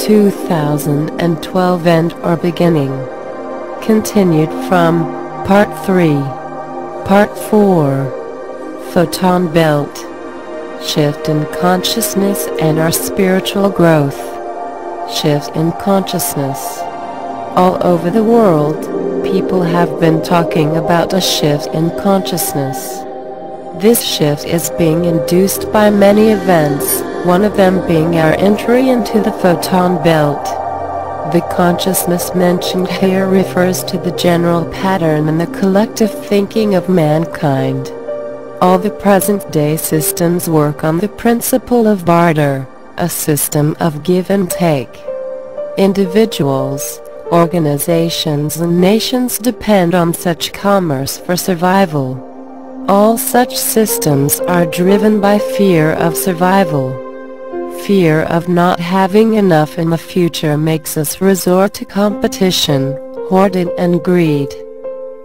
2012 End or Beginning. Continued from Part 3. Part 4. Photon Belt. Shift in consciousness and our spiritual growth. Shift in consciousness. All over the world, people have been talking about a shift in consciousness. This shift is being induced by many events, one of them being our entry into the photon belt. The consciousness mentioned here refers to the general pattern in the collective thinking of mankind. All the present-day systems work on the principle of barter, a system of give and take. Individuals, organizations and nations depend on such commerce for survival. All such systems are driven by fear of survival. Fear of not having enough in the future makes us resort to competition, hoarding and greed.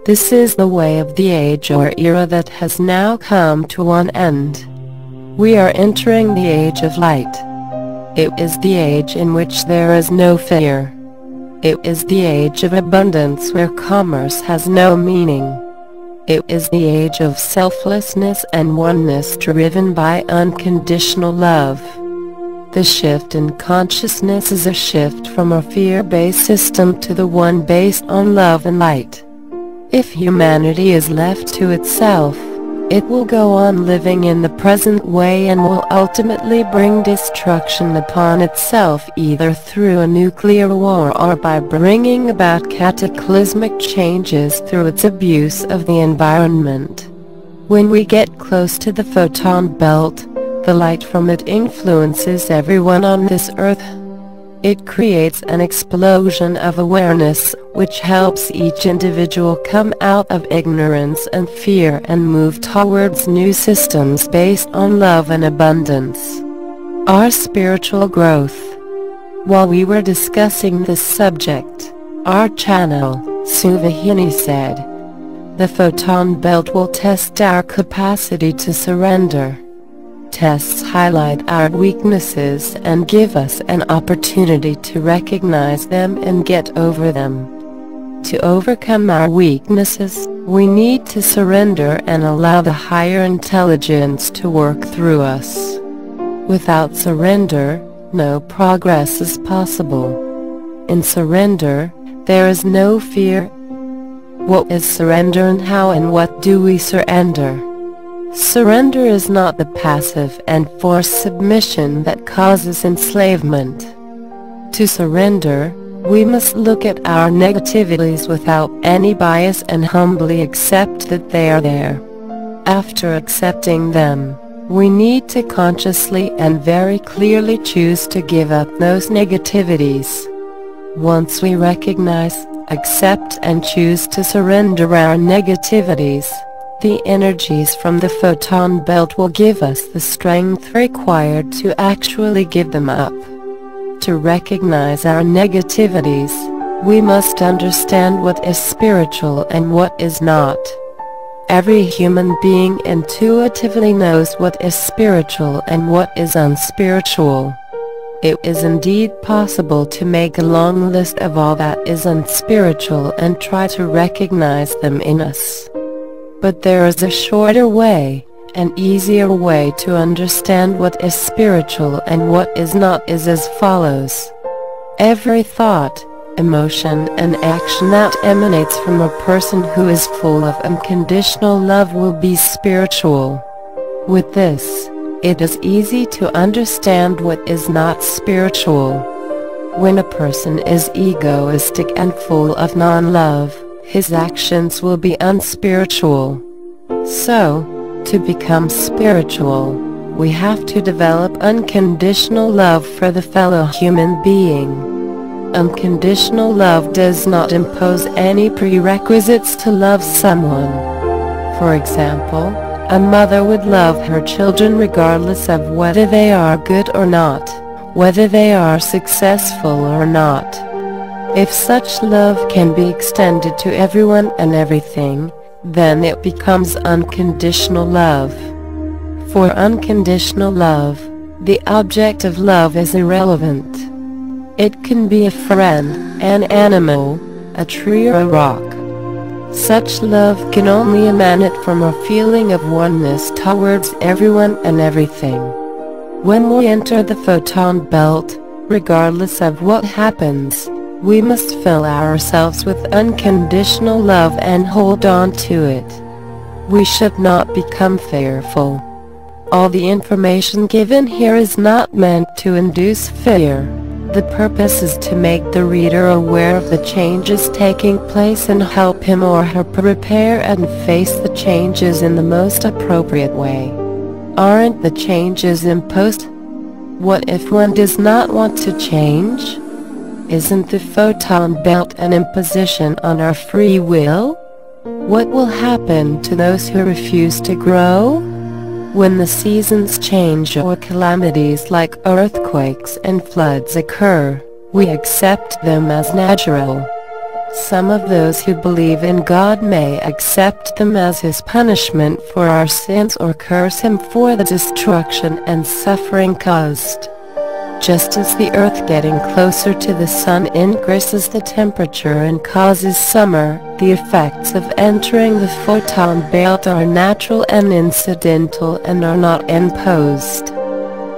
This is the way of the age or era that has now come to an end. We are entering the age of light. It is the age in which there is no fear. It is the age of abundance where commerce has no meaning. It is the age of selflessness and oneness driven by unconditional love. The shift in consciousness is a shift from a fear-based system to the one based on love and light. If humanity is left to itself, it will go on living in the present way and will ultimately bring destruction upon itself either through a nuclear war or by bringing about cataclysmic changes through its abuse of the environment. When we get close to the photon belt, the light from it influences everyone on this earth. It creates an explosion of awareness, which helps each individual come out of ignorance and fear and move towards new systems based on love and abundance. Our spiritual growth. While we were discussing this subject, our channel, Suvahini, said, "The photon belt will test our capacity to surrender. Tests highlight our weaknesses and give us an opportunity to recognize them and get over them. To overcome our weaknesses, we need to surrender and allow the higher intelligence to work through us. Without surrender, no progress is possible. In surrender, there is no fear. What is surrender and how and what do we surrender? Surrender is not the passive and forced submission that causes enslavement. To surrender, we must look at our negativities without any bias and humbly accept that they are there. After accepting them, we need to consciously and very clearly choose to give up those negativities. Once we recognize, accept and choose to surrender our negativities, the energies from the photon belt will give us the strength required to actually give them up. To recognize our negativities, we must understand what is spiritual and what is not. Every human being intuitively knows what is spiritual and what is unspiritual. It is indeed possible to make a long list of all that is unspiritual and try to recognize them in us. But there is a shorter way, an easier way to understand what is spiritual and what is not is as follows. Every thought, emotion and action that emanates from a person who is full of unconditional love will be spiritual. With this, it is easy to understand what is not spiritual. When a person is egoistic and full of non-love, his actions will be unspiritual. So, to become spiritual, we have to develop unconditional love for the fellow human being. Unconditional love does not impose any prerequisites to love someone. For example, a mother would love her children regardless of whether they are good or not, whether they are successful or not. If such love can be extended to everyone and everything, then it becomes unconditional love. For unconditional love, the object of love is irrelevant. It can be a friend, an animal, a tree or a rock. Such love can only emanate from a feeling of oneness towards everyone and everything. When we enter the photon belt, regardless of what happens, we must fill ourselves with unconditional love and hold on to it. We should not become fearful. All the information given here is not meant to induce fear. The purpose is to make the reader aware of the changes taking place and help him or her prepare and face the changes in the most appropriate way. Aren't the changes imposed? What if one does not want to change? Isn't the photon belt an imposition on our free will? What will happen to those who refuse to grow? When the seasons change or calamities like earthquakes and floods occur, we accept them as natural. Some of those who believe in God may accept them as His punishment for our sins or curse Him for the destruction and suffering caused. Just as the earth getting closer to the sun increases the temperature and causes summer, the effects of entering the photon belt are natural and incidental and are not imposed.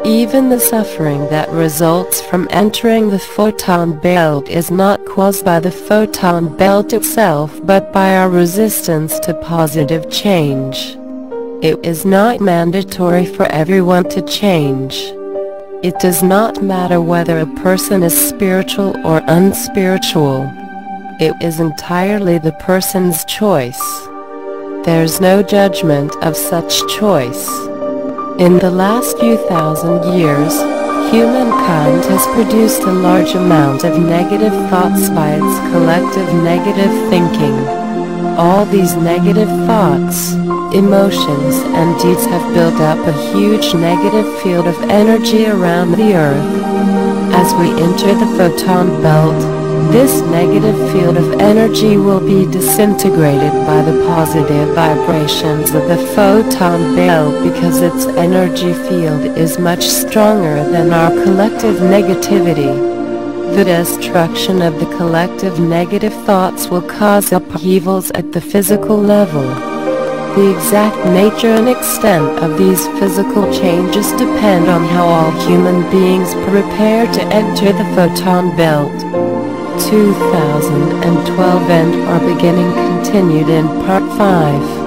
Even the suffering that results from entering the photon belt is not caused by the photon belt itself but by our resistance to positive change. It is not mandatory for everyone to change. It does not matter whether a person is spiritual or unspiritual. It is entirely the person's choice. There's no judgment of such choice. In the last few thousand years, humankind has produced a large amount of negative thoughts by its collective negative thinking. All these negative thoughts, emotions and deeds have built up a huge negative field of energy around the earth. As we enter the photon belt, this negative field of energy will be disintegrated by the positive vibrations of the photon belt because its energy field is much stronger than our collective negativity. The destruction of the collective negative thoughts will cause upheavals at the physical level. The exact nature and extent of these physical changes depend on how all human beings prepare to enter the photon belt. 2012 and are beginning continued in Part 5.